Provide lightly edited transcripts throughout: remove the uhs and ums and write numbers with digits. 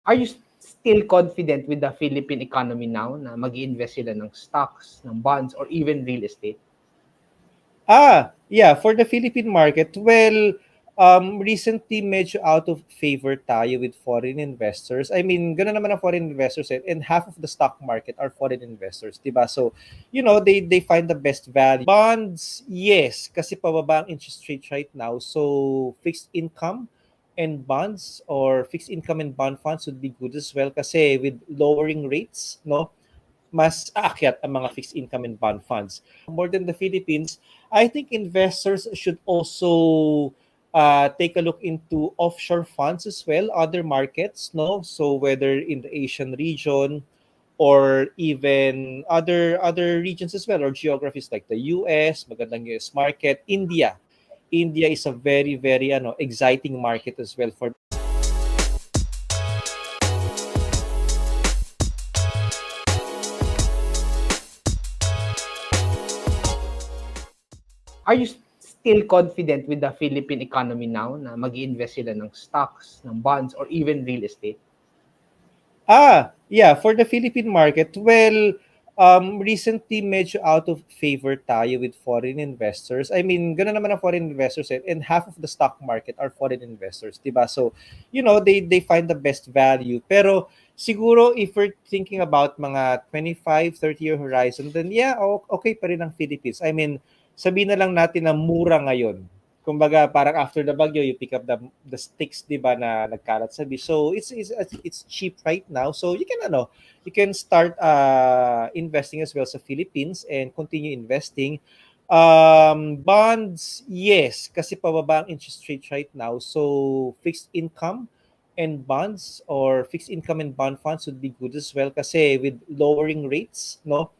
Are you still confident with the Philippine economy now na mag-i-invest sila ng stocks, ng bonds, or even real estate? Yeah, for the Philippine market, well, recently medyo out of favor tayo with foreign investors. I mean, gano'n naman ang foreign investors and half of the stock market are foreign investors, 'di ba? So, they find the best value. Bonds, yes, kasi pababa ang interest rate right now. So, fixed income and bonds or fixed income and bond funds would be good as well kasi with lowering rates, no? Mas aakyat ang mga fixed income and bond funds. More than the Philippines, I think investors should also take a look into offshore funds as well, other markets, no? So whether in the Asian region or even other regions as well or geographies like the US, magandang US market, India. India is a very very exciting market as well for. Are you still confident with the Philippine economy now na mag-i-invest sila ng stocks, ng bonds, or even real estate? Yeah, for the Philippine market, well, recently medyo out of favor tayo with foreign investors. I mean, gano'n naman ang foreign investors and half of the stock market are foreign investors, 'di ba? So, they find the best value. Pero siguro if we're thinking about mga 25, 30-year horizon, then yeah, okay pa rin ang Philippines. I mean, sabihin na lang natin na mura ngayon. Kumbaga parang after the bagyo you pick up the sticks, 'di ba, na nagkalat sa beach. So it's cheap right now. So you can start investing as well sa Philippines and continue investing. Bonds, yes, kasi pababa ang interest rate right now. So fixed income and bonds or fixed income and bond funds would be good as well kasi with lowering rates, no?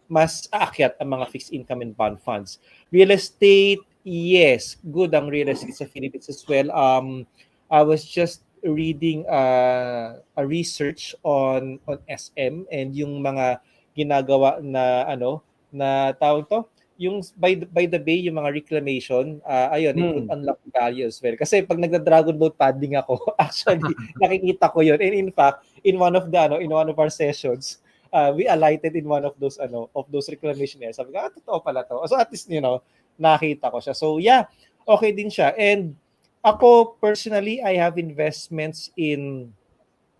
Mas aakyat ang mga fixed income and bond funds. Real estate, yes, good ang real estate sa Philippines as well. I was just reading a research on SM and yung mga ginagawa na na tawag to, yung by the bay, yung mga reclamation, ayun, it would unlock value as well. Kasi pag nagda-dragon boat paddling ako, actually nakikita ko yun. And in fact, in one of our sessions, we alighted in one of those reclamation areas. Sabi ko, totoo pala to. So at least, nakita ko siya. So yeah, okay din siya. And ako personally, I have investments in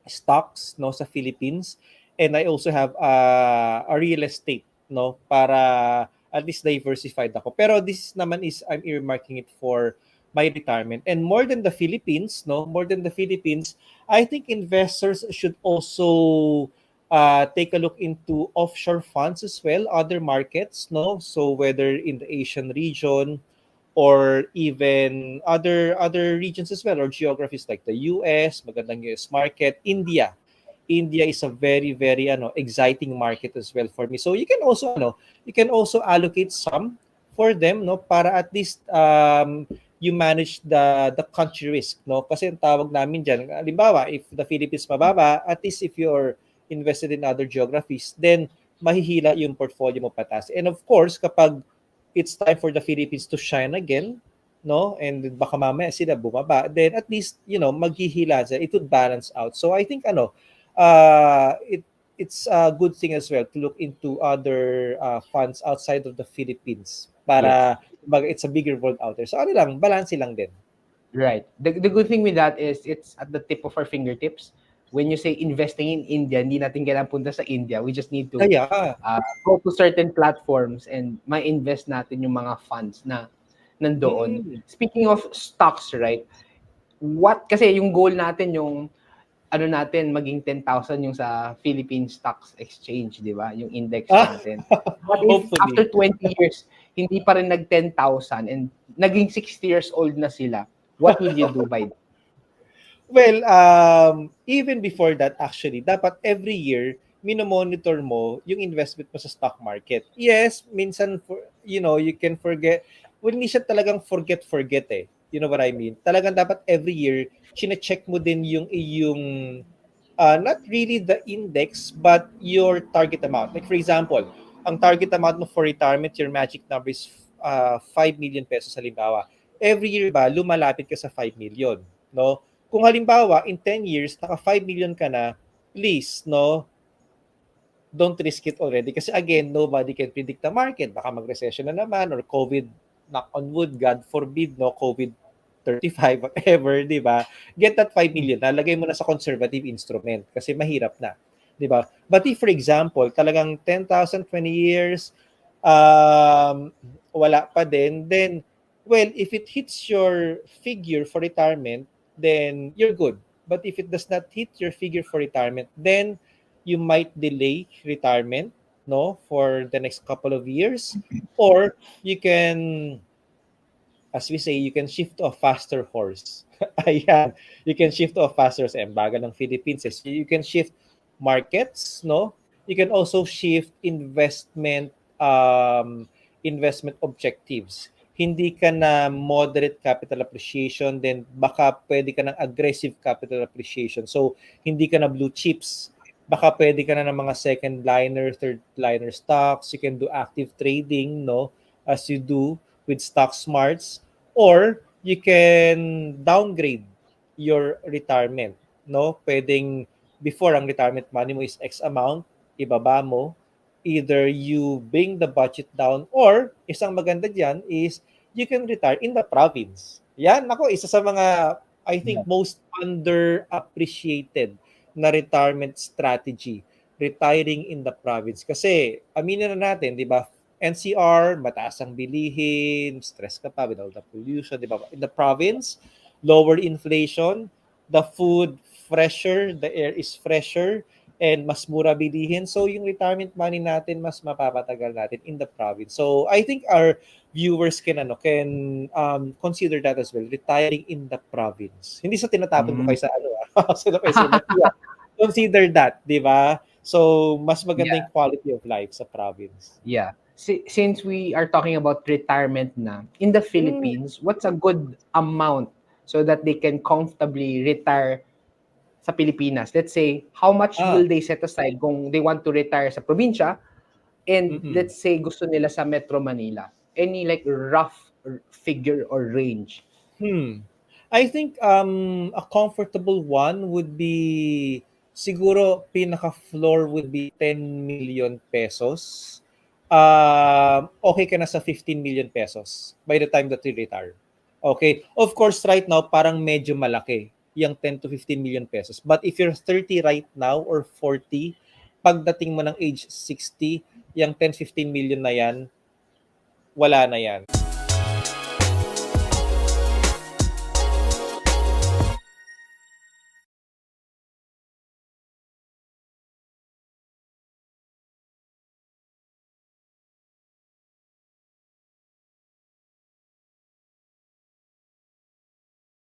stocks, no, sa Philippines, and I also have a real estate, no, para at least diversified ako. Pero this naman is I'm earmarking it for my retirement. And more than the Philippines, no, more than the Philippines, I think investors should also take a look into offshore funds as well, other markets, no? So whether in the Asian region or even other regions as well or geographies like the US, magandang US market, India. India is a very very exciting market as well for me. So you can also allocate some for them, no, para at least you manage the country risk, no? Kasi ang tawag namin diyan, halimbawa, if the Philippines mababa, at least if you're invested in other geographies, then mahihila yung portfolio mo patas. And of course, kapag it's time for the Philippines to shine again, no? And baka mamaya sila bumaba, then at least, maghihila siya. It would balance out. So I think it's a good thing as well to look into other funds outside of the Philippines para it's a bigger world out there. So balance lang din. Right. The good thing with that is it's at the tip of our fingertips. When you say investing in India, hindi natin kailangan punta sa India. We just need to go to certain platforms and ma-invest natin yung mga funds na nandoon. Speaking of stocks, right? Kasi yung goal natin yung natin maging 10,000 yung sa Philippine Stocks Exchange, di ba? Yung index natin. But if after 20 years, hindi pa rin nag 10,000 and naging 60 years old na sila, what will you do by that? Well, even before that, actually, dapat every year, minomonitor mo yung investment mo sa stock market. Yes, minsan, you can forget. Well, hindi siya talagang forget eh. You know what I mean? Talagang dapat every year, chine-check mo din yung not really the index, but your target amount. Like for example, ang target amount mo for retirement, your magic number is 5 million pesos halimbawa. Every year ba, lumalapit ka sa 5 million, no? kung halimbawa, in 10 years, naka 5 million ka na, please, no, don't risk it already. Kasi again, nobody can predict the market. Baka mag-recession na naman or COVID, knock on wood, God forbid, no, COVID 35, whatever, di ba? Get that 5 million, nalagay mo na sa conservative instrument kasi mahirap na, di ba? But if, for example, talagang 10,000, 20 years, wala pa din, then, well, if it hits your figure for retirement, then you're good. But if it does not hit your figure for retirement, then you might delay retirement, no, for the next couple of years, or you can, as we say, you can shift to a faster horse. Ayan, you can shift to a faster horse. Ang bagal ng Philippines is you can shift markets, no? You can also shift investment objectives. Hindi ka na moderate capital appreciation, then baka pwede ka ng aggressive capital appreciation. So, hindi ka na blue chips. Baka pwede ka na ng mga second liner, third liner stocks. You can do active trading, no? As you do with stock smarts, or you can downgrade your retirement, no? Pwedeng before ang retirement money mo is X amount, ibaba mo, either you bring the budget down, or isang maganda diyan is you can retire in the province. Yan, ako, isa sa mga, I think, most underappreciated na retirement strategy, retiring in the province. Kasi, aminin na natin, di ba, NCR, mataas ang bilihin, stress ka pa with all the pollution, di ba? In the province, lower inflation, the food fresher, the air is fresher, and mas mura bilihin. So, yung retirement money natin, mas mapapatagal natin in the province. So, I think our viewers can consider that as well, retiring in the province. Hindi sa tinatapon ko kayo sa consider that, di ba? So, mas maganda yung quality of life sa province. Yeah. Since we are talking about retirement na, in the Philippines, what's a good amount so that they can comfortably retire sa Pilipinas? Let's say, how much will they set aside kung they want to retire sa probinsya and let's say gusto nila sa Metro Manila? Any like rough figure or range? I think a comfortable one would be siguro pinaka-floor would be 10 million pesos. Okay ka na sa 15 million pesos by the time that you retire. Okay. Of course, right now, parang medyo malaki yung 10 to 15 million pesos. But if you're 30 right now or 40, pagdating mo ng age 60, yung 10, 15 million na yan, wala na yan.